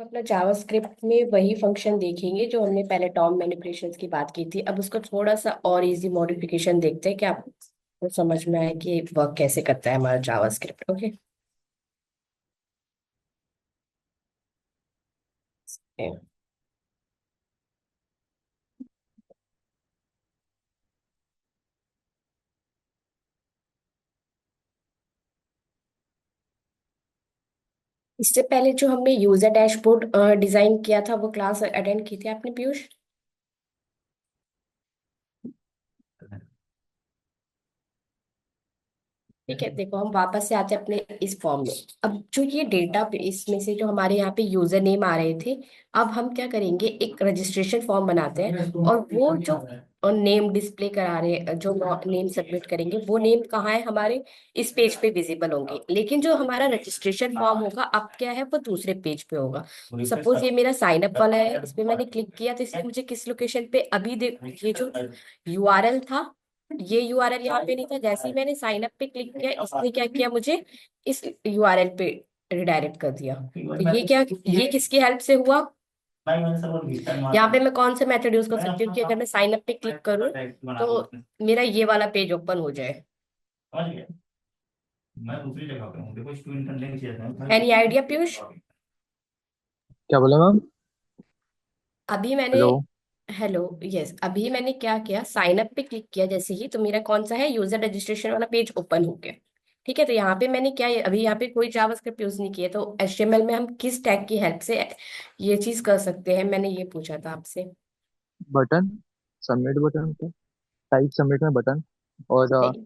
अपना जावास्क्रिप्ट में वही फंक्शन देखेंगे जो हमने पहले टॉम मैनिपुलेशंस की बात की थी। अब उसको थोड़ा सा और इजी मॉडिफिकेशन देखते हैं कि आपको समझ में आए कि वर्क कैसे करता है हमारा जावास्क्रिप्ट। ओके। इससे पहले जो हमने यूजर डैशबोर्ड डिजाइन किया था वो क्लास अटेंड की थी आपने पीयूष? ठीक है, देखो हम वापस से आते हैं अपने इस फॉर्म में। अब जो ये डेटा इसमें से जो हमारे यहाँ पे यूजर नेम आ रहे थे, अब हम क्या करेंगे, एक रजिस्ट्रेशन फॉर्म बनाते हैं और वो जो नेम डिस्प्ले करा रहे, जो नेम सबमिट करेंगे वो नेम कहाँ है, हमारे इस पेज पे विजिबल होंगे। लेकिन जो हमारा रजिस्ट्रेशन फॉर्म होगा अब क्या है, वो दूसरे पेज पे होगा। सपोज ये मेरा साइन अप वाला है, इस पे मैंने क्लिक किया तो इसने मुझे किस लोकेशन पे, अभी देख ये जो यूआरएल था, ये यूआरएल यहाँ पे नहीं था। जैसे ही मैंने साइन अप पे क्लिक किया इसने क्या किया, मुझे इस यूआरएल पे रिडायरेक्ट कर दिया। तो ये क्या, ये किसकी हेल्प से हुआ? यहाँ पे मैं कौन से मेथड यूज कर सकती हूँ कि अगर मैं साइन अप पे क्लिक करूँ तो मेरा ये वाला पेज ओपन हो जाए? Any idea Piyush? क्या बोला मैम? अभी मैंने, हेलो। हेलो, यस, अभी मैंने क्या किया, साइन अप पे क्लिक किया जैसे ही, तो मेरा कौन सा है, यूजर रजिस्ट्रेशन वाला पेज ओपन हो गया। ठीक है, तो यहाँ पे मैंने क्या, अभी यहाँ पे कोई जावास्क्रिप्ट यूज नहीं किया, तो एचटीएमएल में हम किस टैग की हेल्प से ये चीज कर सकते हैं, मैंने ये पूछा था आपसे। बटन, सबमिट बटन पे, टाइप सबमिट में बटन। और नहीं,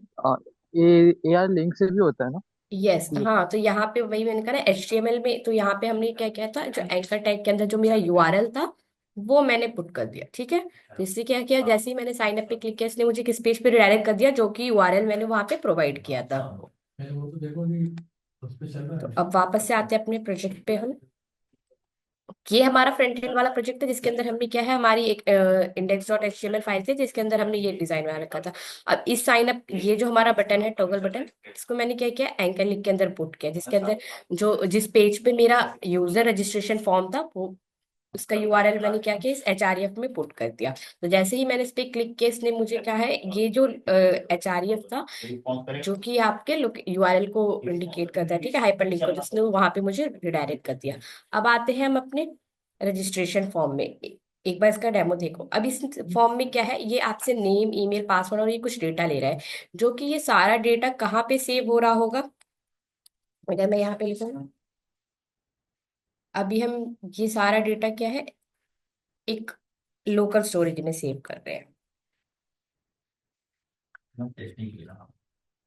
ए ए आर लिंक से भी होता है ना? यस, ये हाँ, तो यहाँ पे वही मैंने कहा ना एचटीएमएल में, तो यहाँ पे हमने क्या किया था, जो एंकर टैग के अंदर जो मेरा यूआरएल था वो मैंने पुट कर दिया। ठीक है, तो इससे क्या किया, जैसे ही मैंने साइन अप पे क्लिक किया इसने मुझे किस पेज पे रिडायरेक्ट कर दिया, जो कि यूआरएल मैंने वहां पे प्रोवाइड किया था। तो अब वापस से आते हैं अपने प्रोजेक्ट पे हम। ये हमारा फ्रंट एंड वाला प्रोजेक्ट है जिसके अंदर हमने क्या है, हमारी एक इंडेक्स डॉट एचटीएमएल फाइल थी जिसके अंदर हमने ये डिजाइन बना रखा था। अब इस साइन अप, ये जो हमारा बटन है टॉगल बटन, इसको मैंने क्या किया, एंकर लिंक के अंदर पुट किया, जिसके अंदर जो जिस पेज पे मेरा यूजर रजिस्ट्रेशन फॉर्म था वो, उसका यूआरएल मैंने क्या किया, इस एचआरईएफ में पुट कर दिया। तो जैसे ही मैंने इस पे क्लिक किया इसने मुझे क्या है, ये जो एचआरईएफ था जो कि आपके यूआरएल को इंडिकेट करता है, ठीक है, हाइपर लिंक को, जिसने वहां पे मुझे रिडायरेक्ट कर दिया। अब आते हैं हम अपने रजिस्ट्रेशन फॉर्म में। एक बार इसका डेमो देखो। अब इस फॉर्म में क्या है, ये आपसे नेम, ईमेल, पासवर्ड और ये कुछ डेटा ले रहा है, जो कि ये सारा डेटा कहाँ पे सेव हो रहा होगा, अगर मैं यहाँ पे लिखूँ, अभी हम ये सारा डेटा क्या है, एक लोकल स्टोरेज में सेव कर रहे हैं।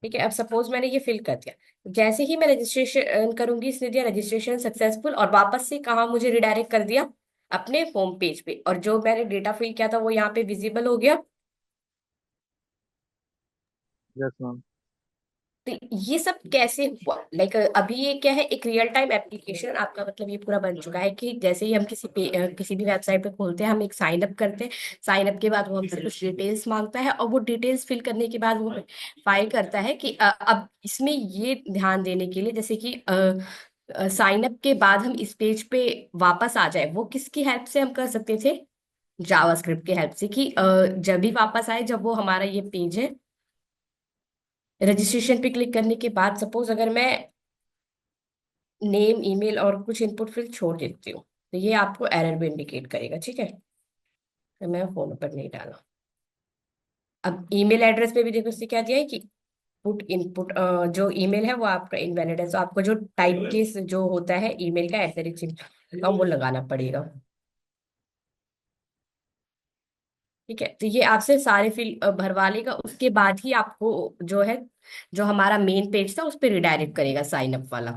ठीक है, अब सपोज मैंने ये फिल कर दिया, जैसे ही मैं रजिस्ट्रेशन करूंगी इसने दिया रजिस्ट्रेशन सक्सेसफुल, और वापस से कहाँ मुझे रिडायरेक्ट कर दिया, अपने होम पेज पे, और जो मैंने डेटा फिल किया था वो यहाँ पे विजिबल हो गया। Yes ma'am. तो ये सब कैसे हुआ, लाइक अभी ये क्या है, एक रियल टाइम एप्लीकेशन आपका, मतलब ये पूरा बन चुका है कि जैसे ही हम किसी भी वेबसाइट पे खोलते हैं, हम एक साइन अप करते हैं, साइन अप के बाद वो हमसे कुछ डिटेल्स मांगता है, और वो डिटेल्स फिल करने के बाद वो फाइल करता है कि अब इसमें ये ध्यान देने के लिए, जैसे कि साइन अप के बाद हम इस पेज पे वापस आ जाए, वो किसकी हेल्प से हम कर सकते थे, जावास्क्रिप्ट की हेल्प से, कि जब भी वापस आए, जब वो हमारा ये पेज है, रजिस्ट्रेशन पे क्लिक करने के बाद सपोज अगर मैं नेम, ईमेल और कुछ इनपुट फील्ड छोड़ देती हूँ, तो ये आपको एरर भी इंडिकेट करेगा। ठीक है, तो मैं फोन पर नहीं डाला। अब ईमेल एड्रेस पे भी देखो इससे क्या दिया है कि पुट इनपुट, जो ईमेल है वो आपका इनवैलिड है, तो आपको जो टाइप केस जो होता है ईमेल का, @ वो लगाना पड़ेगा। ठीक है, तो ये आपसे सारे फील्ड भरवा लेगा, उसके बाद ही आपको जो है, जो हमारा मेन पेज था उस पर रिडायरेक्ट करेगा साइन अप वाला।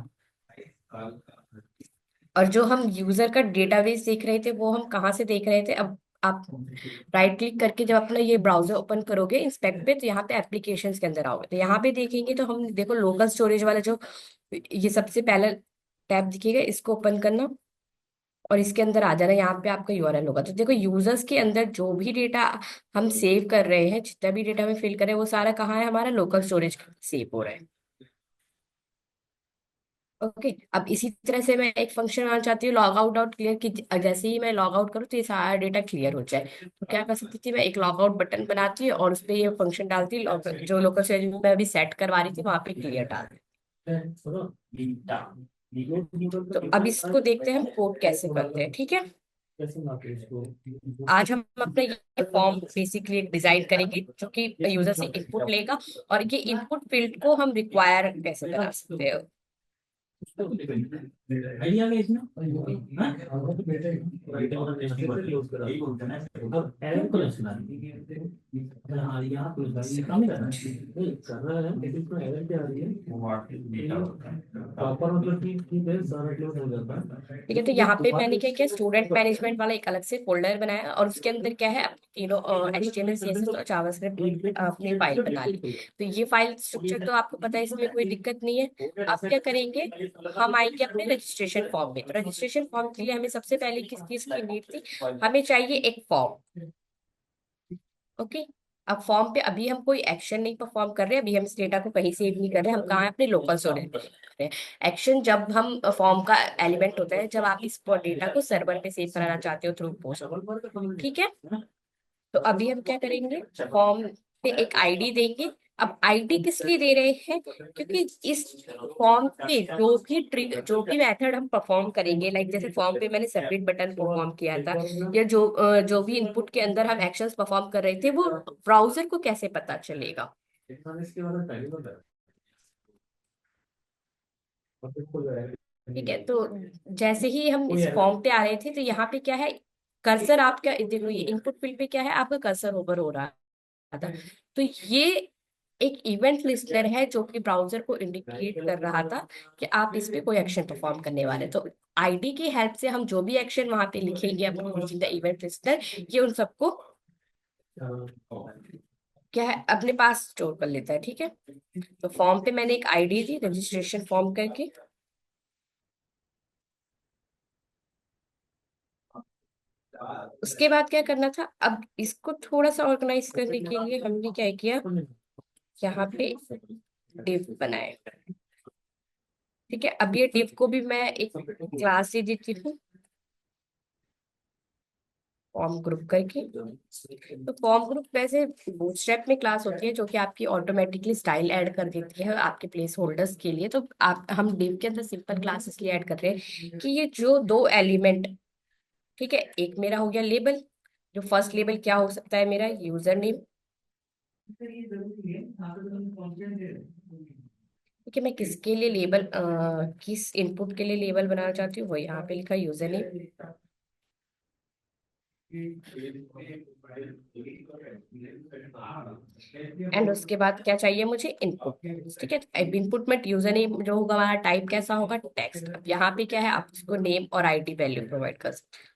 और जो हम यूजर का डेटाबेस देख रहे थे वो हम कहाँ से देख रहे थे, अब आप राइट क्लिक करके जब अपना ये ब्राउजर ओपन करोगे इंस्पेक्ट पे, तो यहाँ पे एप्लीकेशंस के अंदर आओगे, तो यहाँ पे देखेंगे तो हम देखो लोकल स्टोरेज वाला जो ये सबसे पहला टैब दिखेगा, इसको ओपन करना और इसके अंदर आ जाना, यहाँ पे आपका यूआरएल होगा। तो देखो यूजर्स के अंदर जो भी डेटा हम सेव कर रहे हैं, जितना भी डेटा में फिल कर रहे हैं, वो सारा कहाँ है, हमारा लोकल स्टोरेज सेव हो रहा है। ओके, अब इसी तरह से मैं एक फंक्शन बनाना चाहती हूँ लॉग आउट आउट क्लियर की। जैसे ही मैं लॉग आउट करूँ तो ये सारा डेटा क्लियर हो जाए। तो क्या कर सकती थी, मैं एक लॉग आउट बटन बनाती और उस पर ये फंक्शन डालती, जो लोकल स्टोरेज मैं अभी सेट करवा रही थी वहां पे क्लियर डाल देती। तो अब इसको देखते हैं हम कोड कैसे करते हैं, ठीक है। आज हम अपना ये फॉर्म बेसिकली डिजाइन करेंगे जो कि यूजर से इनपुट लेगा, और ये इनपुट फील्ड को हम रिक्वायर कैसे बना सकते हैं। आइडिया है इसमें हाँ? बेटे को टेस्टिंग करके यूज करा अब एरर को सुना हाँ यहाँ कुछ काम नहीं करना नहीं कर रहा है लेकिन इसको एरर क्या आ रही है वो मार्केट डेटा होता है प्रॉपर मतलब कि ठीक है सारा क्लोज हो जाता है ठीक है, तो यहाँ पे मैंने क्या किया, स्टूडेंट मैनेजमेंट वाला एक अलग से फोल्डर बनाया और उसके अंदर क्या है, अपनी तीनों HTML CSS और जावास्क्रिप्ट अपनी फाइल बना ली। तो ये फाइल स्ट्रक्चर तो आपको पता है, इसमें कोई दिक्कत नहीं है। अब क्या करेंगे, हम आएंगे अपने रजिस्ट्रेशन फॉर्म में। तो रजिस्ट्रेशन फॉर्म के लिए हमें सबसे पहले किस चीज की नीड थी, हमें चाहिए एक फॉर्म। ओके, अब फॉर्म पे अभी हम कोई एक्शन नहीं परफॉर्म कर रहे, अभी हम इस डेटा को कहीं सेव नहीं कर रहे, हम कहाँ हैं, अपने लोकल स्टोरेज पे कर रहे हैं। एक्शन जब हम फॉर्म का एलिमेंट होता है जब आप इस डेटा को सर्वर पे सेव कराना चाहते हो थ्रू पोस्ट, ठीक है। तो अभी हम क्या करेंगे, फॉर्म पे एक आईडी देंगे। अब आईडी किस लिए दे रहे हैं, क्योंकि इस फॉर्म पे जो भी मेथड हम परफॉर्म करेंगे, लाइक जैसे फॉर्म पे मैंने सबमिट बटन परफॉर्म किया था, या जो भी इनपुट के अंदर हम एक्शंस परफॉर्म कर रहे थे, वो ब्राउजर को कैसे पता चलेगा। इसके बारे में पहले बताया और फिर कोई ठीक है, तो जैसे ही हम इस फॉर्म पे आ रहे थे तो यहाँ पे क्या है, कर्सर आपका देखो, ये इनपुट फील्ड पे क्या है, आपका कर्सर ओवर हो रहा था। तो ये एक इवेंट लिस्टनर है जो कि ब्राउजर को इंडिकेट कर रहा था कि आप इस पे कोई एक्शन परफॉर्म करने वाले हैं। तो आईडी की हेल्प से हम जो भी एक्शन वहां पे लिखेंगे अपने यूजिंग द इवेंट लिस्टनर, ये उन सबको क्या है, अपने पास स्टोर कर लेता है, ठीक है। तो फॉर्म पे मैंने एक आईडी दी रजिस्ट्रेशन फॉर्म करके। उसके बाद क्या करना था, अब इसको थोड़ा सा ऑर्गेनाइज करने के लिए हमने क्या किया, यहाँ पे डिव बनाए। ठीक है, अब ये डिव को भी मैं एक क्लास दे देती हूँ, फॉर्म ग्रुप करके। तो फॉर्म ग्रुप वैसे बूटस्ट्रैप में क्लास होती है जो कि आपकी ऑटोमेटिकली स्टाइल ऐड कर देती है आपके प्लेस होल्डर्स के लिए। तो आप हम डिव के अंदर सिंपल क्लास इसलिए ऐड कर रहे हैं कि ये जो दो एलिमेंट, ठीक है, एक मेरा हो गया लेबल, जो फर्स्ट लेबल क्या हो सकता है, मेरा यूजर नेम। ठीक है, मैं किसके लिए लेबल किस इनपुट के लिए लेबल बनाना चाहती हूँ, वो यहाँ पे लिखा यूजर नेम। एंड उसके बाद क्या चाहिए मुझे, इनपुट। ठीक है, अब इनपुट में यूजर नेम जो होगा हमारा टाइप कैसा होगा, टेक्स्ट। अब यहाँ पे क्या है, आप इसको नेम और आईडी वैल्यू प्रोवाइड कर सकते हैं।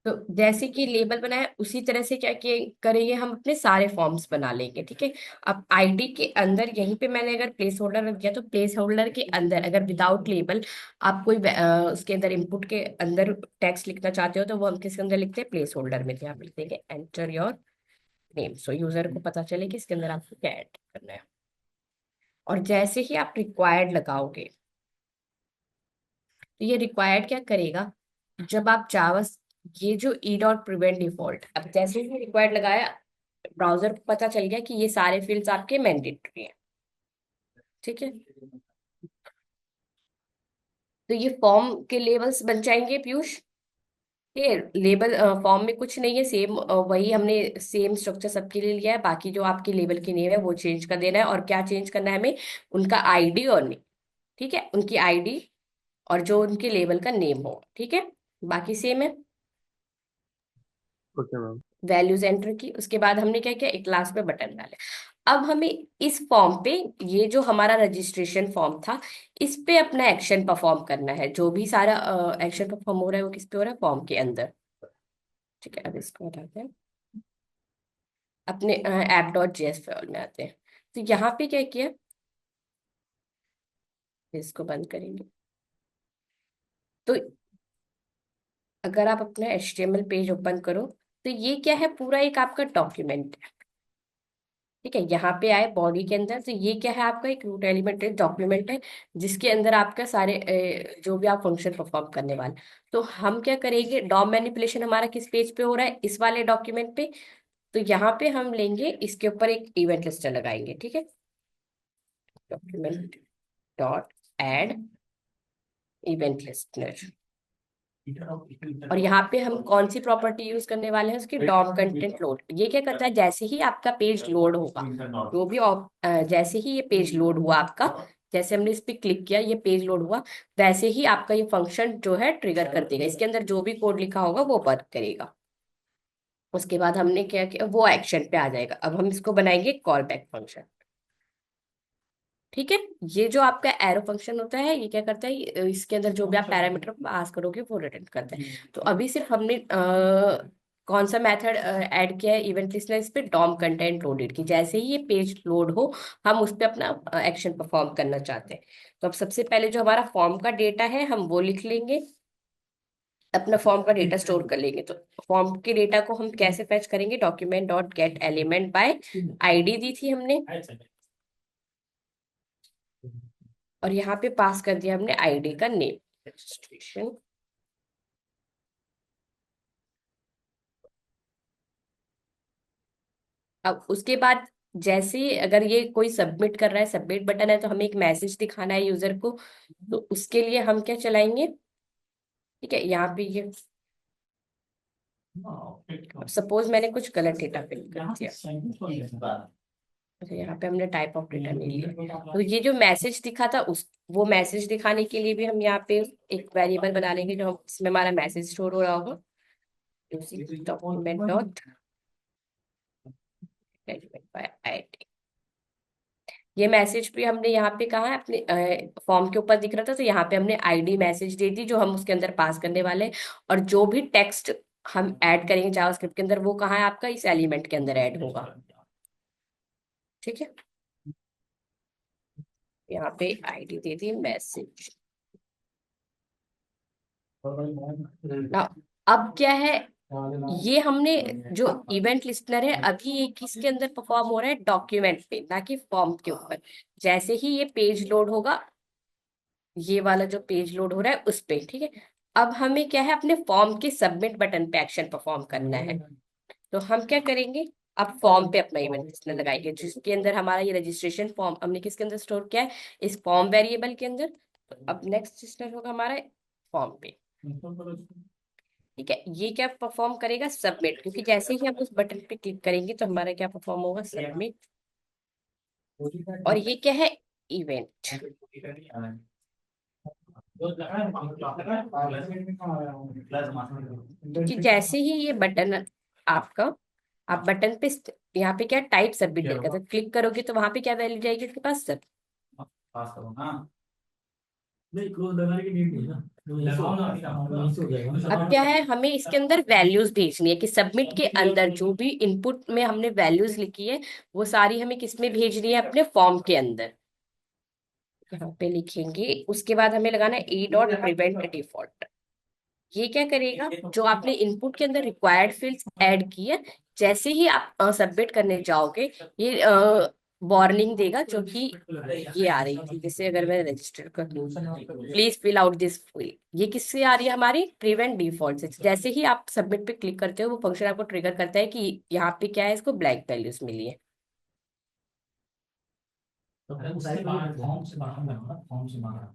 तो जैसे कि लेबल बनाया उसी तरह से क्या किए करेंगे, हम अपने सारे फॉर्म्स बना लेंगे, ठीक है। अब आईडी के अंदर यहीं पे मैंने अगर प्लेस होल्डर रख दिया, तो प्लेस होल्डर के अंदर अगर विदाउट लेबल आप कोई उसके अंदर इनपुट के अंदर टेक्स्ट लिखना चाहते हो, तो वो हम किसके अंदर लिखते हैं, प्लेस होल्डर में। तो यहाँ पे लिख देंगे enter your name, so user को पता चले कि इसके अंदर आपको क्या ऐड करना है। और जैसे ही आप रिक्वायर्ड लगाओगे, तो ये रिक्वायर्ड क्या करेगा, जब आप जावा, ये जो ई डॉट प्रिवेंट डिफॉल्ट, अब जैसे ही रिक्वायर्ड लगाया, ब्राउजर को पता चल गया कि ये सारे फील्ड्स आपके मैंडेटरी हैं, ठीक है। तो ये फॉर्म के लेबल्स बन जाएंगे पीयूष। ये लेबल फॉर्म में कुछ नहीं है, सेम वही हमने सेम स्ट्रक्चर सबके लिए लिया है। बाकी जो आपकी लेबल की नेम है वो चेंज कर देना है, और क्या चेंज करना है हमें, उनका आईडी और नेम। ठीक है, उनकी आईडी और जो उनके लेबल का नेम हो, ठीक है, बाकी सेम है। Okay ma'am. वैल्यूज एंटर की, उसके बाद हमने क्या किया, एक लास्ट में बटन डाले। अब हमें इस फॉर्म पे, ये जो हमारा रजिस्ट्रेशन फॉर्म था, इस पे अपना एक्शन परफॉर्म करना है। जो भी सारा एक्शन परफॉर्म हो रहा है वो किस पे हो रहा है, फॉर्म के अंदर। ठीक है, अब इसको हटाते हैं, अपने app.js फाइल में आते हैं। तो यहाँ पे क्या किया, इसको बंद करेंगे। तो अगर आप अपना HTML पेज ओपन करो तो ये क्या है, पूरा एक आपका डॉक्यूमेंट है। ठीक है, यहाँ पे आए बॉडी के अंदर, तो ये क्या है, आपका एक रूट एलिमेंट डॉक्यूमेंट है जिसके अंदर आपका सारे जो भी आप फंक्शन परफॉर्म करने वाले। तो हम क्या करेंगे, डॉम मैनिपुलेशन हमारा किस पेज पे हो रहा है, इस वाले डॉक्यूमेंट पे। तो यहाँ पे हम लेंगे, इसके ऊपर एक इवेंट लिस्टर लगाएंगे। ठीक है, document dot add event listener. और यहाँ पे हम कौन सी प्रॉपर्टी यूज करने वाले हैं, उसकी डॉम कंटेंट लोड। ये क्या करता है, जैसे ही आपका पेज लोड होगा, जो भी जैसे ही ये पेज लोड हुआ आपका, जैसे हमने इस पे क्लिक किया, ये पेज लोड हुआ, वैसे ही आपका ये फंक्शन जो है ट्रिगर कर देगा। इसके अंदर जो भी कोड लिखा होगा वो वर्क करेगा। उसके बाद हमने क्या किया, वो एक्शन पे आ जाएगा। अब हम इसको बनाएंगे कॉल बैक फंक्शन। ठीक है, ये जो आपका एरो फंक्शन होता है, ये क्या करता है, इसके अंदर जो भी आप पैरामीटर पास करोगे वो रिटर्न करता है। तो अभी सिर्फ हमने कौन सा मेथड ऐड किया है, इवेंट लिस्टनर, इस पे डॉम कंटेंट लोडेड की। जैसे ही ये पेज लोड हो, हम उस पे अपना एक्शन परफॉर्म करना चाहते हैं। तो अब सबसे पहले जो हमारा फॉर्म का डेटा है, हम वो लिख लेंगे, अपना फॉर्म का डेटा स्टोर कर लेंगे। तो फॉर्म के डेटा को हम कैसे फैच करेंगे, document dot get element by ID दी थी हमने, और यहाँ पे पास कर दिया हमने आईडी का नेम, रजिस्ट्रेशन। अब उसके बाद जैसे ही अगर ये कोई सबमिट कर रहा है, सबमिट बटन है, तो हमें एक मैसेज दिखाना है यूजर को। तो उसके लिए हम क्या चलाएंगे, ठीक है, यहाँ पे ये सपोज मैंने कुछ गलत डेटा फिल कर दिया, अच्छा यहाँ पे हमने टाइप ऑफ डेटा नहीं लिया, तो ये जो मैसेज दिखा था उस वो मैसेज दिखाने के लिए भी हम यहाँ पे एक वेरिएबल बना लेंगे, जो इसमें हमारा मैसेज स्टोर हो रहा होगा, डॉक्यूमेंट डॉट ये मैसेज भी हमने यहाँ पे कहा है, अपने फॉर्म के ऊपर दिख रहा था, तो यहाँ पे हमने आईडी मैसेज दे दी जो हम उसके अंदर पास करने वाले हैं। और जो भी टेक्स्ट हम ऐड करेंगे जावास्क्रिप्ट के अंदर, वो कहाँ है, आपका इस एलिमेंट के अंदर ऐड होगा। ठीक है, यहाँ पे आईडी दे दी मैसेज। अब क्या है, ये हमने जो इवेंट लिस्टनर है, अभी ये किसके अंदर परफॉर्म हो रहा है, डॉक्यूमेंट पे, ना कि फॉर्म के ऊपर। जैसे ही ये पेज लोड होगा, ये वाला जो पेज लोड हो रहा है उस पे, ठीक है। अब हमें क्या है, अपने फॉर्म के सबमिट बटन पे एक्शन परफॉर्म करना है। तो हम क्या करेंगे, अब फॉर्म पे अपना इवेंट लिस्टनर लगाएंगे, जिसके अंदर हमारा ये रजिस्ट्रेशन फॉर्म हमने किसके अंदर स्टोर किया है, इस फॉर्म वेरिएबल के अंदर। तो अब नेक्स्ट लिस्टनर होगा हमारा फॉर्म पे। ठीक है, ये क्या परफॉर्म करेगा, सबमिट, क्योंकि जैसे ही हम उस बटन पे क्लिक करेंगे तो हमारा क्या परफॉर्म होगा, सबमिट। और ये क्या है, इवेंट। कि जैसे ही ये बटन आपका, आप बटन पे यहाँ पे क्या टाइप सबमिट देगा, तो क्लिक करोगे तो वहां पे क्या वैल्यू जाएगी आपके पास, सब। अब क्या है, हमें इसके अंदर वैल्यूज भेजनी है, कि सबमिट के अंदर जो भी इनपुट में हमने वैल्यूज लिखी है, वो सारी हमें किस में भेजनी है, अपने फॉर्म के अंदर। यहाँ पे लिखेंगे, उसके बाद हमें लगाना है ए डॉट प्रिवेंट डिफॉल्ट। ये क्या करेगा, जो आपने इनपुट के अंदर रिक्वायर्ड फील्ड्स ऐड की है, जैसे ही आप सबमिट करने जाओगे, ये वार्निंग देगा, जो कि ये आ रही थी, जैसे अगर मैं रजिस्टर कर दूं, please fill out this field, ये किससे आ रही है, हमारी प्रिवेंट डिफॉल्ट से। जैसे ही आप सबमिट पे क्लिक करते हो, वो फंक्शन आपको ट्रिगर करता है कि यहाँ पे क्या है, इसको ब्लैंक वैल्यूज मिली है। तो उसके बाद फॉर्म से बाहर निकलना, फॉर्म से बाहर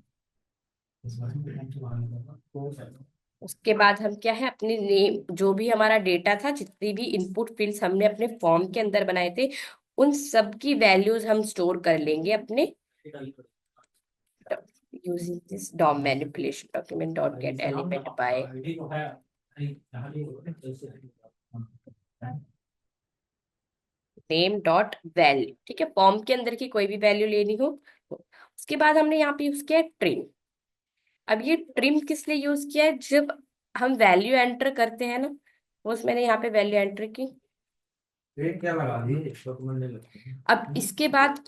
इस बटन पे फॉर्म से बाहर निकलना तो उसके बाद हम क्या है, अपने नेम, जो भी हमारा डेटा था, जितनी भी इनपुट फील्ड्स हमने अपने फॉर्म के अंदर बनाए थे, उन सब की वैल्यूज हम स्टोर कर लेंगे अपने, using this DOM manipulation, document dot get element by name dot value. ठीक है, फॉर्म के अंदर की कोई भी वैल्यू लेनी हो। उसके बाद हमने यहाँ पे यूज किया है ट्रिम। अब ये ट्रिम किस लिए यूज किया है, जब हम वैल्यू एंटर करते हैं ना, वो मैंने यहाँ पे वैल्यू एंटर की। क्या लगा दी डॉक्यूमेंट नहीं लगती अब इसके बाद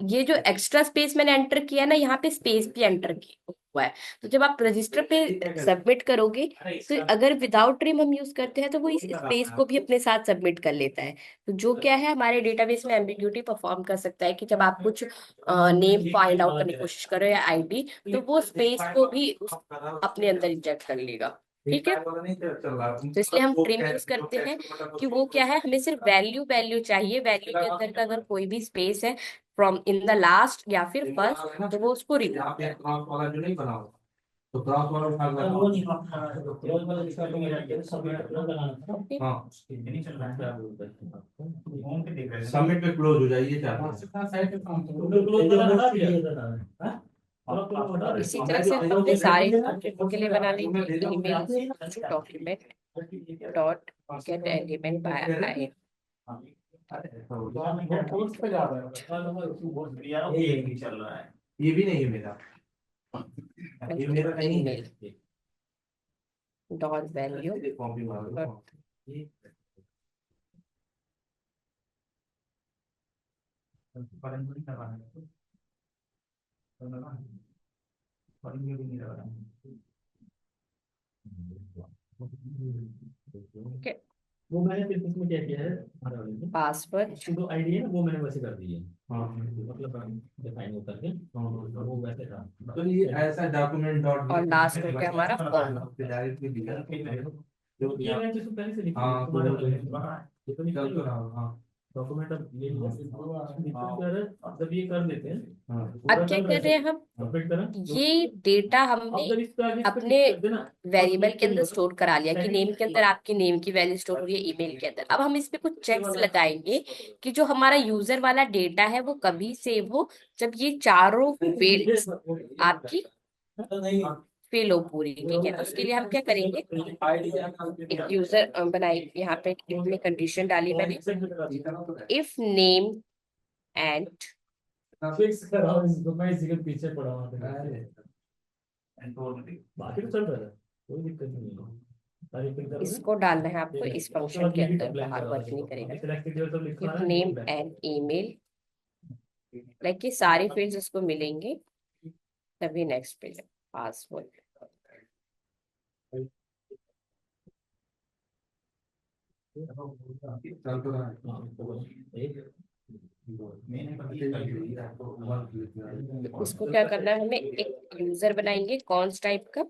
ये जो एक्स्ट्रा स्पेस मैंने एंटर किया ना, यहाँ पे स्पेस भी एंटर की, हुआ है। तो जब आप रजिस्टर पे सबमिट करोगे, तो अगर विदाउट ट्रिम हम यूज करते हैं तो वो इस स्पेस को भी अपने साथ सबमिट कर लेता है। तो जो क्या है, हमारे डेटाबेस में एम्बिग्यूटी परफॉर्म कर सकता है कि जब आप कुछ नेम फाइंड आउट करने की कोशिश करो या आईडी, तो वो स्पेस को भी अपने अंदर इंजेक्ट कर लेगा। ठीक है, तो इसलिए हम ट्रिम यूज करते हैं कि वो क्या है, हमें सिर्फ वैल्यू वैल्यू चाहिए, वैल्यू के अंदर का अगर कोई भी स्पेस है फ्रॉम इन द लास्ट या फिर फर्स्ट, तो वो उसको रिमूव कर देगा। तो क्रॉस वाला उठा कर वो नहीं क्रॉस वाला जिसका तुम सबमिट लगाना था। ओके, हाँ नहीं चल रहा है क्या बोलते हैं होम पे देख रहे हैं सबमिट पे क्लोज हो जाइए क्या साइड पे काम तो क्लोज वाला हटा दिया हां और क्लोज हटा रहे इसी तरह से हम अपने सारे प्रोजेक्ट के लिए बना लेंगे email document dot get element by I. वो कोर्स पे जा रहा है बहुत यार ये नहीं चल रहा है ये भी नहीं है मेरा ये मेरा नहीं है डॉट वैल्यू कॉपी मार लो ये फॉरेन नहीं करवाना है तो ना फॉरेन भी नहीं करवाना वो मैंने फिर इसमें क्या किया है हमारे वाले में पासवर्ड जो आईडी है ना वो मैंने वैसे कर दी है हाँ मतलब डिफाइन हो करके वो वैसे था तो ये ऐसा डॉक्यूमेंट डॉट और लास्ट हो गया हमारा फॉर्म। डायरेक्टली दिया जो ये मैं जिसको पहले से लिखा हाँ तुम्हारे वाले ये तो निकल तो रहा हाँ डॉक्यूमेंट अब ये जब ये कर देते हैं अब क्या कर रहे हैं हम, सबमिट करें ये डेटा अब जब हमने इस पे आगे अपने कर देना वेरिएबल के अंदर स्टोर करा लिया कि नेम के अंदर आपके नेम की वैल्यू स्टोर हो रही है, ईमेल के अंदर। अब हम इस पे कुछ चेक्स लगाएंगे कि जो हमारा यूजर वाला डेटा है वो कभी सेव हो, जब ये चारों फील्ड्स आपकी फिल हो पूरी। ठीक है, तो उसके लिए हम क्या करेंगे, एक यूजर बनाएंगे, यहाँ पे इसमें कंडीशन डाली मैंने, इफ नेम एंड फिक्स कराओ इसको मैं इसी के पीछे पड़ा हूँ बाकी तो चल रहा है कोई दिक्कत नहीं है सारी फिल कर इसको डालना है आपको इस उसके फंक्शन बाद के ये भी अंदर, कंप्लेन बाहर करा वर्क नहीं देखो करेगा। अभी सिलेक्ट कीजिए सब लिखा इफ है नेम एंड ईमेल, लाइक ये सारे फील्ड्स उसको मिलेंगे, तभी नेक्स्ट पेज पासवर्ड। चल तो रहा है एक इसको क्या करना है, हमें एक यूजर बनाएंगे कॉन्स टाइप का।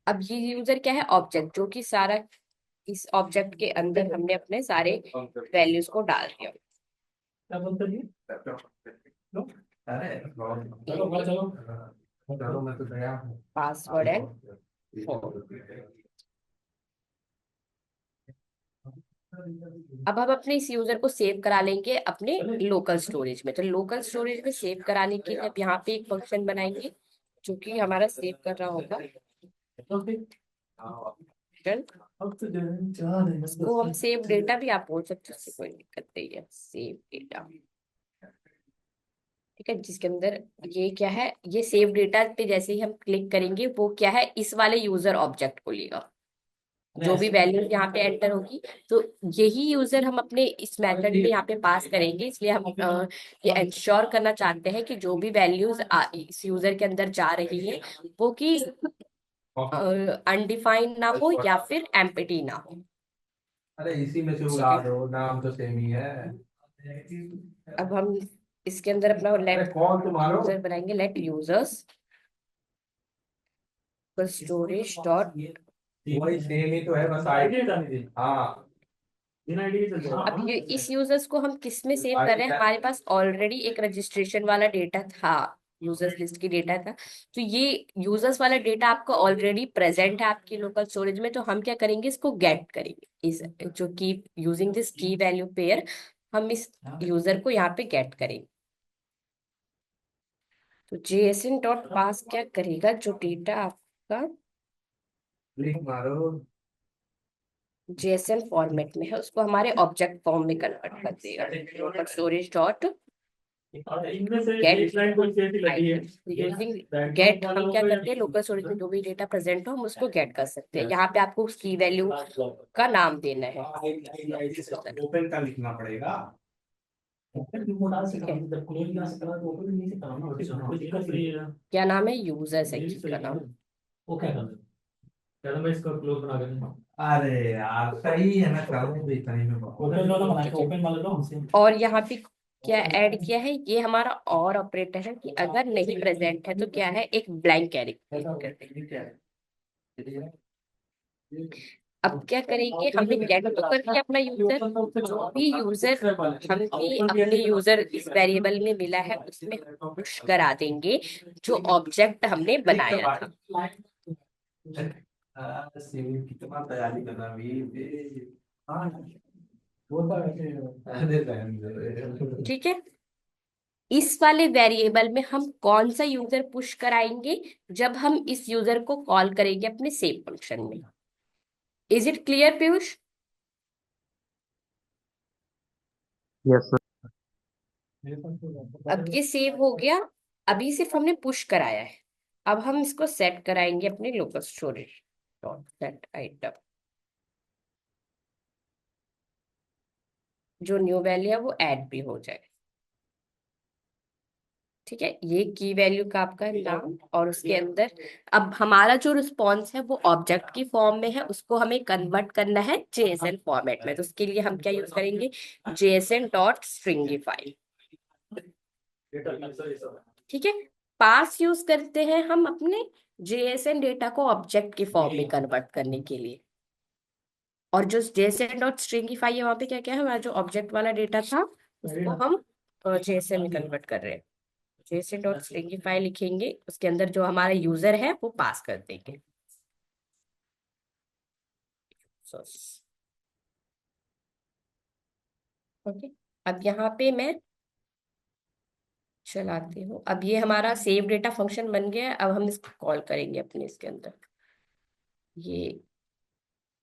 अब ये यूजर क्या है, ऑब्जेक्ट, जो कि सारा इस ऑब्जेक्ट के अंदर हमने अपने सारे वैल्यूज को डाल दिया। क्या बोलते हैं अरे चलो चलो चलो मैं तो गया पासवर्ड एंड फोन। अब हम अपने इस यूजर को सेव करा लेंगे अपने लोकल स्टोरेज में। तो लोकल स्टोरेज में सेव कराने के लिए अब यहाँ पे एक फंक्शन बनाएंगे जो कि हमारा सेव कर रहा होगा। इसको हम सेव डेटा भी आप बोल सकते हो, उससे कोई दिक्कत नहीं है, सेव डेटा। ठीक है, जिसके अंदर ये क्या है, ये सेव डेटा पे जैसे ही हम क्लिक करेंगे वो क्या है, इस वाले यूजर ऑब्जेक्ट को लेगा, जो भी वैल्यू यहाँ पे एंटर होगी। तो यही यूजर हम अपने इस मेथड में यहाँ पे पास करेंगे। इसलिए हम ये इंश्योर करना चाहते हैं कि जो भी वैल्यूज इस यूजर के अंदर जा रही है वो कि अनडिफाइंड ना हो या फिर एम्प्टी ना हो। अरे इसी में से उड़ा दो नाम तो सेम ही है अब हम इसके अंदर अपना लेट कौन तुम्हारा यूजर बनाएंगे, लेट यूजर्स स्टोरेज डॉट। वही सेम ही तो है बस आईडी हाँ बिना आईडी के चल अब ये इस यूजर्स को हम किस में सेव कर रहे हैं, हमारे पास ऑलरेडी एक रजिस्ट्रेशन वाला डेटा था, यूजर्स लिस्ट की डेटा था। तो ये यूजर्स वाला डेटा आपको ऑलरेडी प्रेजेंट है आपकी लोकल स्टोरेज में। तो हम क्या करेंगे, इसको गेट करेंगे, इस जो की यूजिंग दिस की वैल्यू पेयर, हम इस यूजर को यहाँ पे गेट करेंगे। तो जेएसएन डॉट पास क्या करेगा, जो डेटा आपका लिंक मारो जेएसएन फॉर्मेट में है उसको हमारे ऑब्जेक्ट फॉर्म में कन्वर्ट कर देगा। लोकल स्टोरेज डॉट इनमें से गेट एक लाइन कोई सी लगी है यूजिंग गेट, हम क्या करते हैं, लोकल स्टोरेज में जो भी डेटा प्रेजेंट हो हम उसको गेट कर सकते हैं। यहाँ पे आपको उसकी वैल्यू का नाम देना है। ओपन का लिखना पड़ेगा रिमोट डाल ठीक सकता है। हूँ, जब क्लोज यहाँ से करा तो ओपन नहीं से करा ना, कोई दिक्कत नहीं है। क्या नाम है? यूजर्स है मेरी की सही का है। नाम। वो क्या कर रहे हैं, मैं इसका क्लोज बना कर दूंगा। अरे यार सही है ना, करूँ भी इतना ही में ओपन वाला बना ठीक के है। ओपन वाला लो हमसे। और यहाँ पे क्या ऐड किया है, ये हमारा और ऑपरेटर है कि अगर नहीं प्रेजेंट है तो क्या है, एक ब्लैंक कैरेक्टर कर देंगे। अब क्या करेंगे, हमने गेट तो कर दिया अपना यूजर, जो भी यूजर हमें अपने यूजर इस वेरिएबल में मिला है उसमें पुश करा देंगे जो ऑब्जेक्ट हमने बनाया था। सिविल कितना तैयारी करना भी। हाँ वो तो अरे ठीक है। इस वाले वेरिएबल में हम कौन सा यूजर पुश कराएंगे, जब हम इस यूजर को कॉल करेंगे अपने सेव फंक्शन में। Is it clear Piyush? Yes sir. अब ये सेव हो गया। अभी सिर्फ हमने पुश कराया है। अब हम इसको सेट कराएंगे अपने local storage dot set item. जो न्यू वैल्यू है वो ऐड भी हो जाए। ठीक है, ये की वैल्यू का आपका नाम, और उसके अंदर अब हमारा जो रिस्पॉन्स है वो ऑब्जेक्ट की फॉर्म में है, उसको हमें कन्वर्ट करना है जेएसएन फॉर्मेट में। तो उसके लिए हम क्या यूज करेंगे, जेएसएन डॉट स्ट्रिंगिफाई। ठीक है। पार्स यूज करते हैं हम अपने जेएसएन डेटा को ऑब्जेक्ट की फॉर्म में कन्वर्ट करने के लिए। और जो जेएसएन डॉट स्ट्रिंगिफाई है वहां पे क्या क्या है, हमारा जो ऑब्जेक्ट वाला डेटा था उसको हम जेएसएन में कन्वर्ट कर रहे हैं। जेएसएन डॉट स्ट्रिंगिफाई लिखेंगे, उसके अंदर जो हमारा यूजर है वो पास कर देंगे। ओके। अब यहाँ पे मैं चलाती हूँ। अब ये हमारा सेव डेटा फंक्शन बन गया है। अब हम इसको कॉल करेंगे अपने इसके अंदर। ये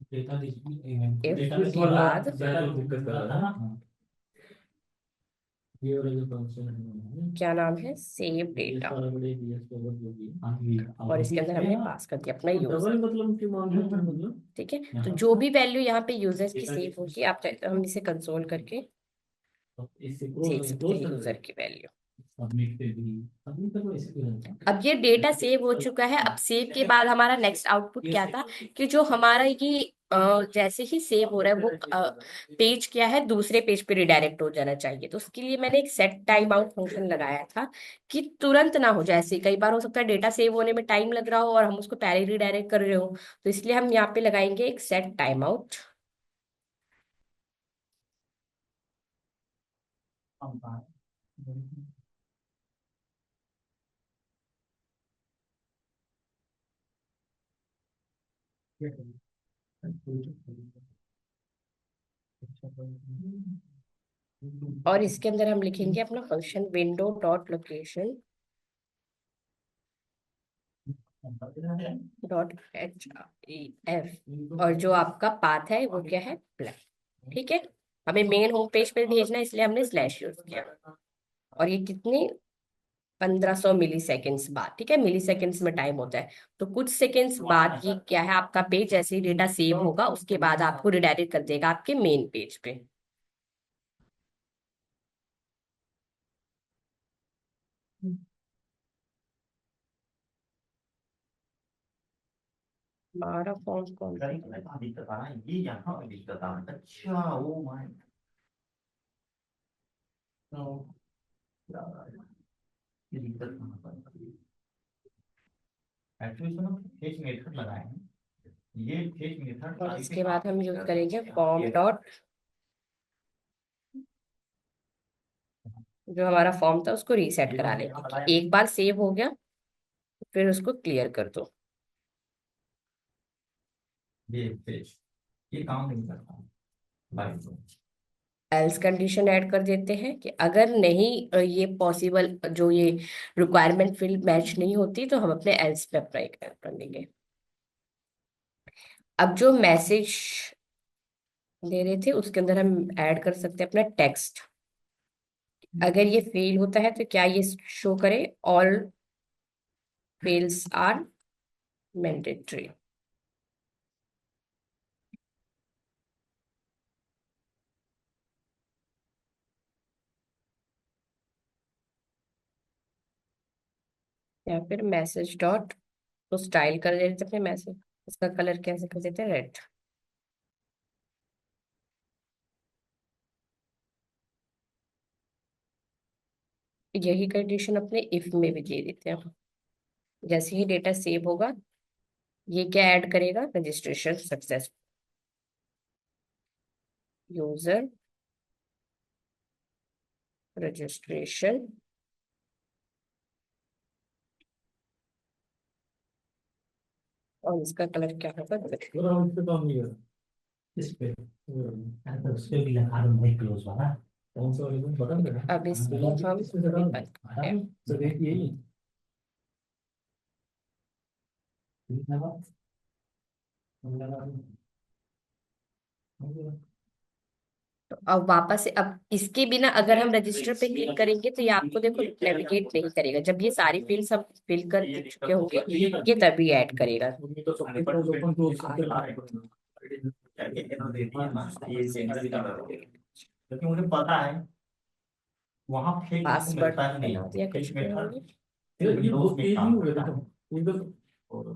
डेटा इफ डेटाबेस के वाला बाद ज्यादा दिक्कत कर रहा था ना। ये वाला जो फंक्शन है क्या नाम है, सेव बीएस डेटा। वाला बड़े बीएस को होगी। हाँ जी, अब और इसके अभी अंदर इसमें हमने ना पास कर दिया अपना डबल यूजर। मतलब की मान रहे हैं मतलब। ठीक है। तो यहाँ जो भी वैल्यू यहाँ पे यूजर्स की सेव होगी, आप हम इसे कंसोल करके इससे देख सकते क्लोज हैं कर दे। यूजर की वैल्यू। सबमिट पे भी सबमिट पे ऐसे क्यों होता है? अब ये डेटा सेव हो चुका है। अब सेव के बाद हमारा नेक्स्ट आउटपुट क्या था, कि जो हमारा ये जैसे ही सेव हो रहा है वो पेज क्या है, दूसरे पेज पे रिडायरेक्ट हो जाना चाहिए। तो उसके लिए मैंने एक सेट टाइम आउट फंक्शन लगाया था कि तुरंत ना हो। जैसे कई बार हो सकता है डेटा सेव होने में टाइम लग रहा हो और हम उसको पहले रिडायरेक्ट कर रहे हो, तो इसलिए हम यहाँ पे लगाएंगे एक सेट टाइम आउट। और इसके अंदर हम लिखेंगे अपना function window dot location dot H F. और जो आपका पाथ है वो क्या है, ब्लैक। ठीक है। हमें मेन होम पेज पे भेजना है इसलिए हमने स्लैश यूज किया। और ये कितने, 1500 मिली सेकेंड्स बाद। ठीक है, मिली सेकेंड्स में टाइम होता है। तो कुछ सेकेंड्स बाद ये क्या है, आपका पेज जैसे ही डेटा सेव होगा उसके बाद आपको रिडायरेक्ट कर देगा आपके मेन पेज पे। हमारा फॉर्म कौन सा है? दिक्कत आ रहा है ये, यहाँ पे दिक्कत आ रहा है। अच्छा ओ माय ये दिक्कत कहाँ पर एक्चुअली इसमें हम फेच मेथड लगाए हैं। ये फेच मेथड और आगे इसके बाद हम यूज करेंगे फॉर्म डॉट, जो हमारा फॉर्म था उसको रीसेट करा लेंगे कि एक बार सेव हो गया फिर उसको क्लियर कर दो। ये फेच ये काम नहीं करता बाय एल्स कंडीशन ऐड कर देते हैं कि अगर नहीं ये पॉसिबल, जो ये रिक्वायरमेंट फील्ड मैच नहीं होती तो हम अपने एल्स पे अप्लाई कर लेंगे। अब जो मैसेज दे रहे थे उसके अंदर हम ऐड कर सकते हैं अपना टेक्स्ट। अगर ये फेल होता है तो क्या ये शो करे, ऑल फेल्स आर मैंडेटरी। या फिर मैसेज डॉट, तो स्टाइल कर देते अपने मैसेज, इसका कलर कैसे कर देते हैं, रेड। यही कंडीशन अपने इफ में भी दे देते हैं। जैसे ही डेटा सेव होगा, ये क्या ऐड करेगा, रजिस्ट्रेशन सक्सेस, यूजर रजिस्ट्रेशन, और इसका कलर क्या होगा, green। पूरा उस पे काम नहीं करा इस पे तो उस पे भी लगा दो भाई क्लोज वाला कौन सा वाले को बता दे अब इसमें हम इसमें से डाल बंद करते हटा हैं। तो देखिए यही लगा लगा तो अब वापस से, अब इसके बिना अगर हम रजिस्टर पे क्लिक करेंगे तो ये आपको देखो नेविगेट नहीं करेगा। जब ये सारी फील्ड्स हम फिल कर चुके होंगे, ये तभी ऐड करेगा। तो सब कुछ ओपन क्लोज करके ला रहे हैं क्योंकि मुझे पता है वहां फेक इसको पासवर्ड मिलता ही नहीं बना दिया कुछ फेक भी मेथड होंगे। ये विंडोज में काम करता है विंडोज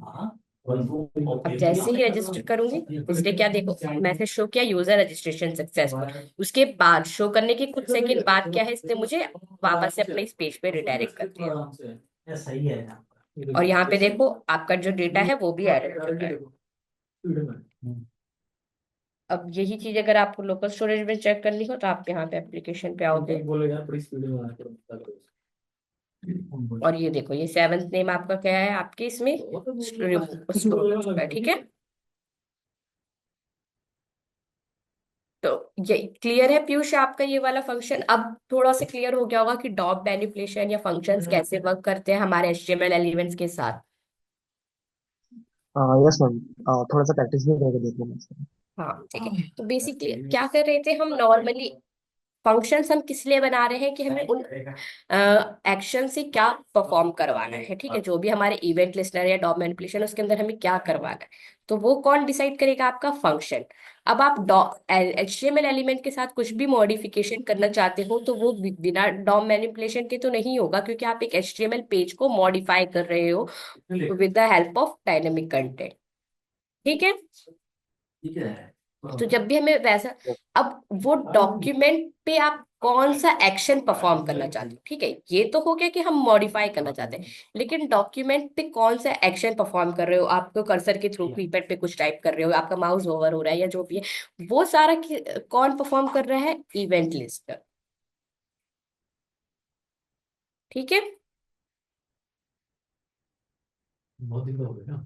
हाँ अब जैसे ही रजिस्टर करूंगी, इसने क्या देखो मैसेज शो किया, यूजर रजिस्ट्रेशन सक्सेसफुल। उसके बाद शो करने के कुछ सेकंड बाद क्या है, इसने मुझे वापस से अपने इस पेज पे रिडायरेक्ट कर दिया। आराम से ये सही है और यहाँ पे देखो आपका जो डेटा है वो भी ऐड हो चुका है। अब यही चीज अगर आपको लोकल स्टोरेज में चेक करनी हो तो आप यहाँ पे एप्लीकेशन पे आओगे, बोले यार बड़ी स्पीड में आना पड़ता और ये देखो ये सेवंथ नेम आपका क्या है, आपके इसमें स्टोर हो चुका है। ठीक है, तो ये क्लियर है पीयूष आपका ये वाला फंक्शन। अब थोड़ा सा क्लियर हो गया होगा कि डॉट मैनिपुलेशन या फंक्शंस कैसे वर्क करते हैं हमारे एचटीएमएल एलिमेंट्स के साथ। यस मैम, थोड़ा सा प्रैक्टिस भी रहेगा देखने में इसका। हाँ ठीक है, तो बेसिकली क्या कर रहे थे हम, नॉर्मली फंक्शंस हम किस लिए बना रहे हैं कि हमें उन एक्शन से क्या परफॉर्म करवाना है। ठीक है, जो भी हमारे इवेंट लिस्टनर या डॉट मैनिपुलेशन उसके अंदर हमें क्या करवाना है, तो वो कौन डिसाइड करेगा, आपका फंक्शन। अब आप एचटीएमएल एलिमेंट के साथ कुछ भी मॉडिफिकेशन करना चाहते हो तो वो बिना डॉम मैनिपुलेशन के तो नहीं होगा, क्योंकि आप एक एचटीएमएल पेज को मॉडिफाई कर रहे हो with the help of dynamic content. ठीक है, ठीक है तो जब भी हमें वैसा, अब वो डॉक्यूमेंट पे आप कौन सा एक्शन परफॉर्म करना चाहते हो, ठीक है, ये तो हो गया कि हम मॉडिफाई करना चाहते हैं, लेकिन डॉक्यूमेंट पे कौन सा एक्शन परफॉर्म कर रहे हो, आपको कर्सर के थ्रू कीपैड पे कुछ टाइप कर रहे हो, आपका माउस ओवर हो रहा है या जो भी है, वो सारा कौन परफॉर्म कर रहा है, इवेंट लिस्ट। ठीक है, बहुत दिन हो गया ना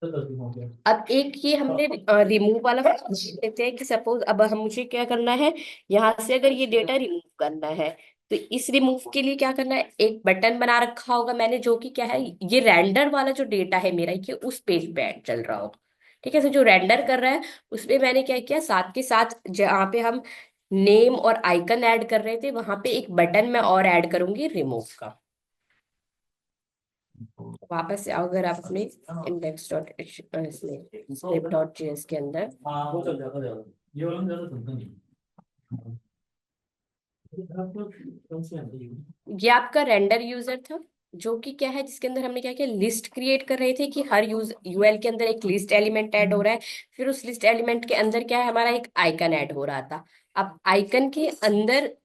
तो 10 दिन हो गया अब एक ये हमने रिमूव वाला फंक्शन देते हैं कि सपोज अब हम मुझे क्या करना है, यहाँ से अगर ये डेटा रिमूव करना है, तो इस रिमूव के लिए क्या करना है, एक बटन बना रखा होगा मैंने, जो कि क्या है, ये रेंडर वाला जो डेटा है मेरा, ये उस पेज पे ऐड चल रहा होगा। ठीक है, तो जो रेंडर कर रहा है उसमें मैंने क्या किया, साथ के साथ जहाँ पे हम नेम और आइकन ऐड कर रहे थे वहां पे एक बटन मैं और ऐड करूंगी रिमूव का। वापस से आओ अगर आप अपने इंडेक्स डॉट इसमें स्लिप डॉट जेएस के अंदर, हाँ वो चल जाता ज्यादा ये वाला ज्यादा चलता नहीं कौन सी आती है ये आपका रेंडर यूजर था, जो कि क्या है, जिसके अंदर हमने क्या किया, लिस्ट क्रिएट कर रहे थे कि हर यूएल के अंदर एक लिस्ट एलिमेंट ऐड हो रहा है, फिर उस लिस्ट एलिमेंट के अंदर क्या है, हमारा एक आइकन ऐड हो रहा था। अब आइकन के अंदर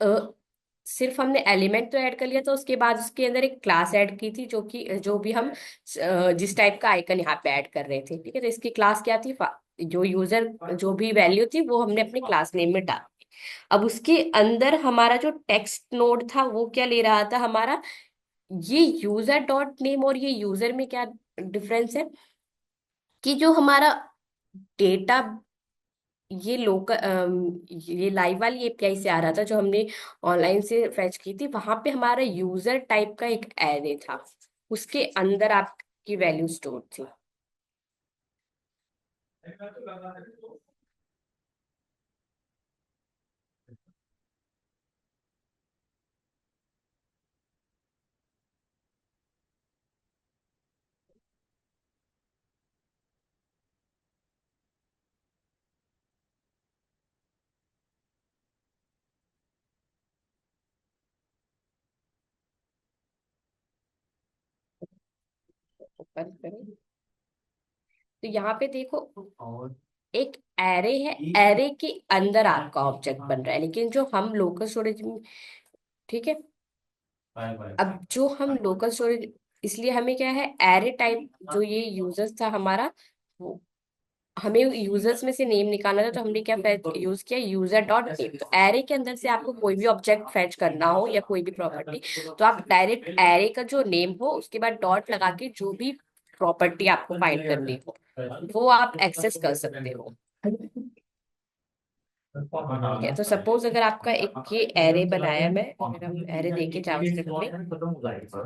सिर्फ हमने एलिमेंट तो ऐड कर लिया था, उसके बाद उसके अंदर एक क्लास ऐड की थी, जो कि जो भी हम जिस टाइप का आइकन यहाँ पे ऐड कर रहे थे। ठीक है, तो इसकी क्लास क्या थी, जो यूजर जो भी वैल्यू थी वो हमने अपने क्लास नेम में डाल। अब उसके अंदर हमारा जो टेक्स्ट नोड था वो क्या ले रहा था हमारा, ये यूजर डॉट नेम, और ये यूजर में क्या डिफरेंस है कि जो हमारा डेटा, ये लोकल, ये लाइव वाली एपीआई से आ रहा था, जो हमने ऑनलाइन से फेच की थी, वहां पे हमारा यूजर टाइप का एक एरे था, उसके अंदर आपकी वैल्यू स्टोर थी। बंद करें। तो यहाँ पे देखो, और एक एरे है, एरे के अंदर आपका ऑब्जेक्ट बन रहा है, लेकिन जो हम लोकल स्टोरेज में, ठीक है, बाय बाय अब जो हम लोकल स्टोरेज, इसलिए हमें क्या है, एरे टाइप जो ये यूजर्स था हमारा, वो हमें यूजर्स में से नेम निकालना था, तो हमने क्या यूज किया, यूजर डॉट नेम। तो एरे के अंदर से आपको कोई भी ऑब्जेक्ट फेच करना हो या कोई भी प्रॉपर्टी, तो आप डायरेक्ट एरे का जो नेम हो उसके बाद डॉट लगा के जो भी प्रॉपर्टी आपको फाइंड करनी हो वो आप एक्सेस कर सकते हो। ठीक है, तो सपोज अगर आपका एक ये एरे बनाया है, मैं अगर हम एरे देके जावास्क्रिप्ट में, खत्म हो जाएगा।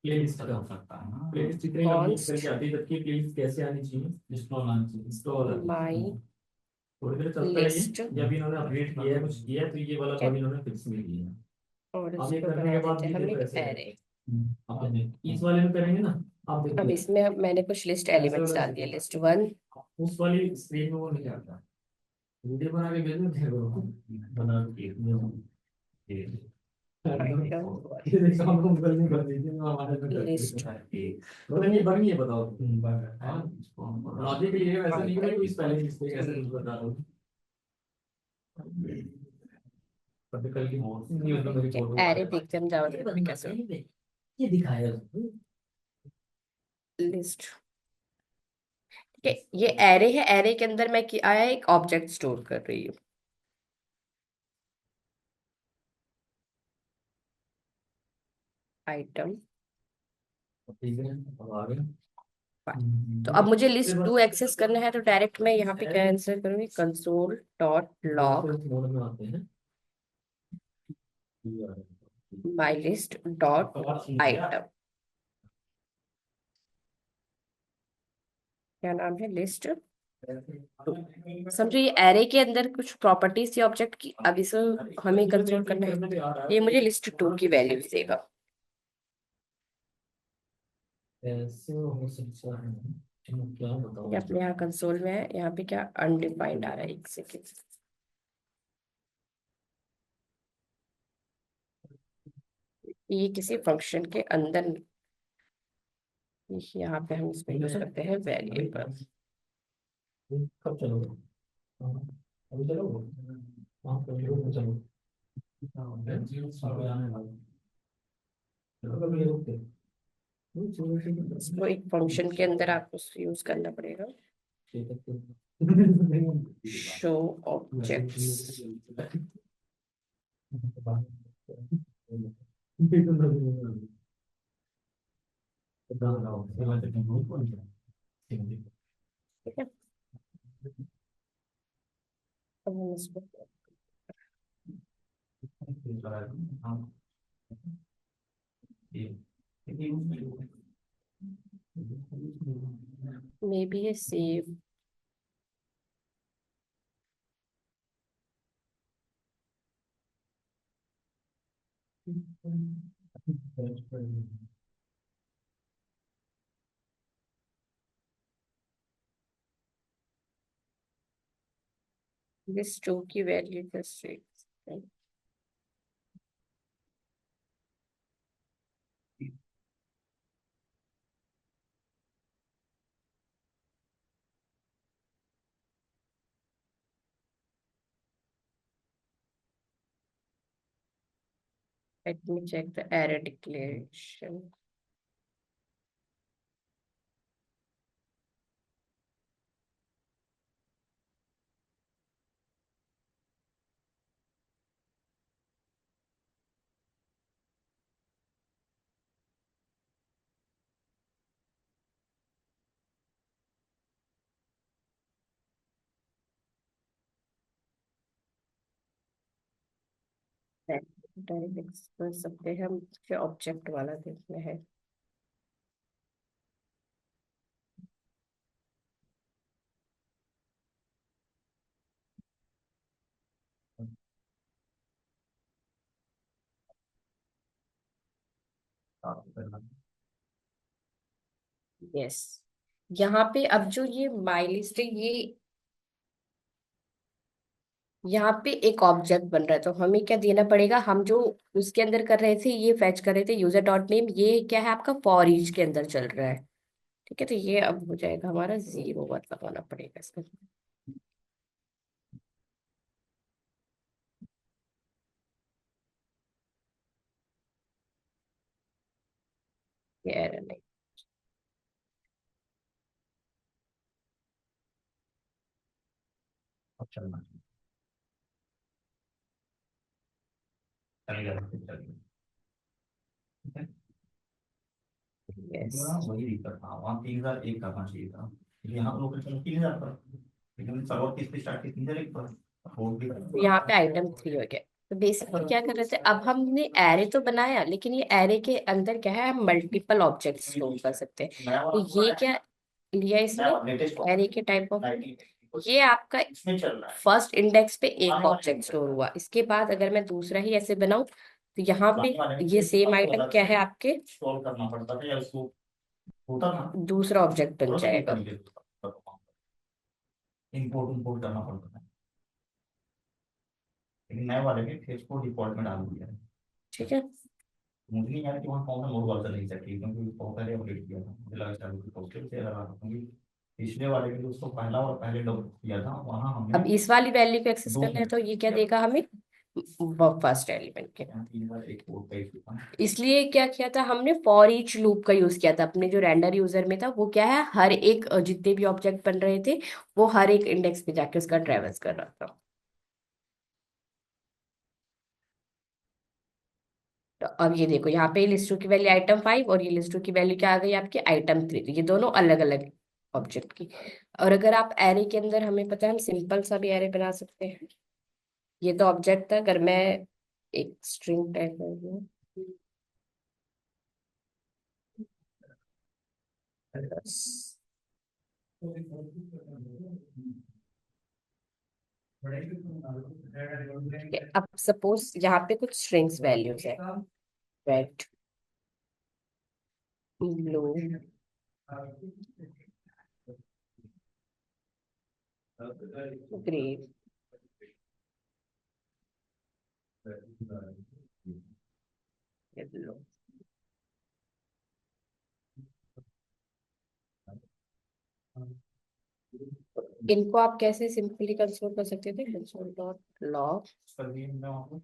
प्लेलिस्ट खत्म हो सकता है ना, प्लेलिस्ट जितनी लंबी कॉन्स्ट करके आती है तब की प्लेलिस्ट कैसे आनी चाहिए, इंस्टॉल आनी चाहिए, इंस्टॉल माई थोड़ी देर चलता है ये। लिस्ट, जब इन्होंने अपडेट किया है कुछ किया है तो ये वाला ठीक बग है, इन्होंने फिक्स नहीं किया है। और अब ये इसको करने बना के बाद देते हैं ये हम देखो एक ऐसे है। एरे। अब इस वाले में करेंगे ना, आप अब देखिए इसमें मैंने कुछ लिस्ट ऐसे एलिमेंट्स वाला डाल दिए, लिस्ट वन, उस वाली स्क्रीन में वो नहीं आता। वीडियो बना के भेजो देखो, बना के ये आइटम ये देखो हमको गूगल में कर दीजिए, मैं हमारे में कर लिस्ट दीजिए। मतलब ये बन नहीं है, बताओ लॉजिक ये वैसे नहीं है, कोई स्पेलिंग मिस्टेक ऐसे कुछ बता रहा हूँ। कल की न्यूज़ में मेरी फोटो एरे देखते हैं हम जावास्क्रिप्ट में कैसे, ये दिखाया उसने। लिस्ट, ठीक है, ये एरे है, एरे के अंदर मैं आया एक ऑब्जेक्ट स्टोर कर रही हूँ, आइटम। ठीक है अब आ गए। तो अब मुझे लिस्ट टू एक्सेस करना है, तो डायरेक्ट मैं यहाँ पे क्या आंसर करूंगी, कंसोल डॉट लॉग मोड में आते हैं। माई लिस्ट डॉट आइटम, क्या नाम है, लिस्ट टू। समझो ये एरे के अंदर कुछ प्रॉपर्टीज थी ऑब्जेक्ट की, अब इसे हमें कंट्रोल करना है, ये मुझे लिस्ट टू की वैल्यू देगा। ऐसे हो सकता है, मैं क्या ये बताऊँ। अपने यहाँ कंसोल में है, यहाँ पे क्या अनडिफाइंड आ रहा है, एक सेकेंड, ये किसी फंक्शन के अंदर, यहाँ पे हम इसमें यूज करते हैं वेरिएबल। कब चलोगे? हाँ, अभी चलोगे? हाँ तो चलो चलो आने वाला। चलो कभी ये रुकते। इसको एक फंक्शन के अंदर आपको यूज करना पड़ेगा, ठीक है शो ऑब्जेक्ट्स। ठीक है, अब हम इसको मे बी ये सेव, दिस टू की value just, let me check the error declaration. Direct कर सकते हैं हम, ऑब्जेक्ट वाला देखना है। यस, यहाँ पे अब जो ये माई लिस्ट है, ये यहाँ पे एक ऑब्जेक्ट बन रहा है, तो हमें क्या देना पड़ेगा, हम जो उसके अंदर कर रहे थे, ये फेच कर रहे थे यूजर डॉट नेम, ये क्या है आपका फॉर ईच के अंदर चल रहा है। ठीक है, तो ये अब हो जाएगा हमारा 0 मतलब होना पड़ेगा इसका। ये एरर नहीं। अब चलना चलेगा, चलेगा। ठीक है, यस, क्योंकि वहाँ वही दिक्कत था, वहाँ 3001 करना चाहिए था, लेकिन यहाँ लोग चलो 3000 पर, लेकिन सर्वर किस पे स्टार्ट किया, 3001 पर। होल्ड भी तो यहाँ पे आइटम 3 हो गया। तो बेसिकली क्या कर रहे थे, अब हमने एरे तो बनाया, लेकिन ये एरे के अंदर क्या है, हम मल्टीपल ऑब्जेक्ट्स स्टोर कर सकते हैं। नया तो वाला ये क्या लिया इसने, लेटेस्ट एरे के टाइप ऑफ, 90 ये आपका इसमें चल रहा है। फर्स्ट इंडेक्स पे एक पुराने वाले ऑब्जेक्ट में स्टोर हुआ, इसके बाद अगर मैं दूसरा ही ऐसे बनाऊं, तो यहाँ पे पुराने वाले में ये फिर सेम अलग आइटम अलग क्या से है आपके, स्क्रॉल करना पड़ता था, या उसको होता था दूसरा ऑब्जेक्ट बन थोड़ा सा एक जाएगा। तरीके से इंपोर्ट इंपोर्ट करना पड़ता था, लेकिन नए वाले में फेस को डिफॉल्ट में डाल दिया है। ठीक है, मुझे नहीं याद कि वहाँ कौन सा नोड वर्जन नहीं सकती, क्योंकि बहुत पहले अपडेट किया था, मुझे लगा शायद पोस्टर से लगा था, क्योंकि पिछले वाले में जो उसको पहला और पहले डाउनलोड किया था, वहाँ हमने अब इस वाली वैल्यू को एक्सेस दो करना है, तो ये क्या देगा हमें, फर्स्ट एलिमेंट के। 3 बार एक कोड पेज था। इसलिए क्या किया था हमने, फॉर ईच लूप का यूज किया था अपने जो रेंडर यूजर में था, वो क्या है, हर एक जितने भी ऑब्जेक्ट बन रहे थे, वो हर एक इंडेक्स पे जाके उसका ट्रेवल्स कर रहा था। तो अब ये देखो, यहाँ पे लिस्ट टू की वैल्यू आइटम 5 और ये लिस्ट टू की वैल्यू क्या आ गई आपकी, आइटम 3। तो ये दोनों अलग अलग ऑब्जेक्ट की। और अगर आप एरे के अंदर, हमें पता है हम सिंपल सा भी एरे बना सकते हैं। ये तो ऑब्जेक्ट था, अगर मैं एक स्ट्रिंग टाइप कर दूं, बस। ठीक है, अब सपोज यहाँ पे कुछ स्ट्रिंग्स वैल्यूज है, रेड, ब्लू, ग्रीन, येलो। इनको आप कैसे सिंपली कंसोल कर सकते थे, कंसोल डॉट लॉग उसका भी मैं वहाँ पे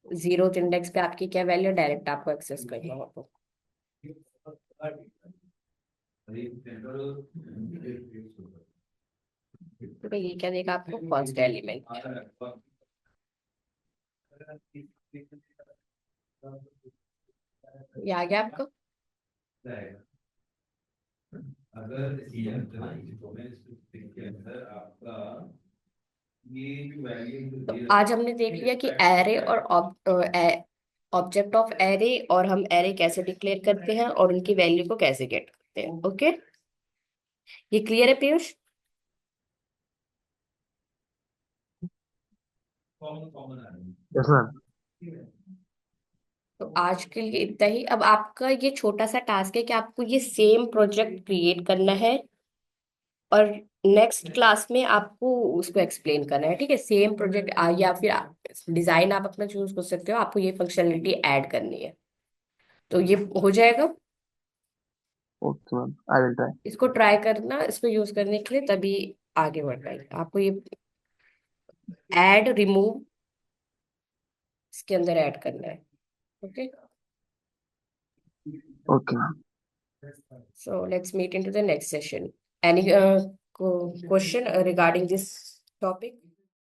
0 इंडेक्स पे आपकी क्या वैल्यू, डायरेक्ट आपको एक्सेस करना हो तो। तो ये क्या देगा आपको, फर्स्ट एलिमेंट। ये आ गया आपको। अगर सीएम के अंदर आपका ये जो वैल्यू तो आज हमने देख लिया कि एरे और ऑब्जेक्ट ऑफ एरे, और हम एरे कैसे डिक्लेयर करते हैं और उनकी वैल्यू को कैसे गेट करते हैं। ओके, ये क्लियर है पीयूष। कॉमन कॉमन आ रही यस मैम। है। तो आज के लिए इतना ही। अब आपका ये छोटा सा टास्क है कि आपको ये सेम प्रोजेक्ट क्रिएट करना है, और नेक्स्ट क्लास में आपको उसको एक्सप्लेन करना है। ठीक है, सेम प्रोजेक्ट, या फिर डिजाइन आप अपना चूज कर सकते हो, आपको ये फंक्शनलिटी ऐड करनी है, तो ये हो जाएगा। Okay ma'am, I will try. इसको ट्राई करना, इसको यूज करने के लिए, तभी आगे बढ़ पाएंगे। आपको ये ऐड रिमूव इसके अंदर ऐड करना है। Okay, okay ma'am. so let's meet into the next session. Any question regarding this topic?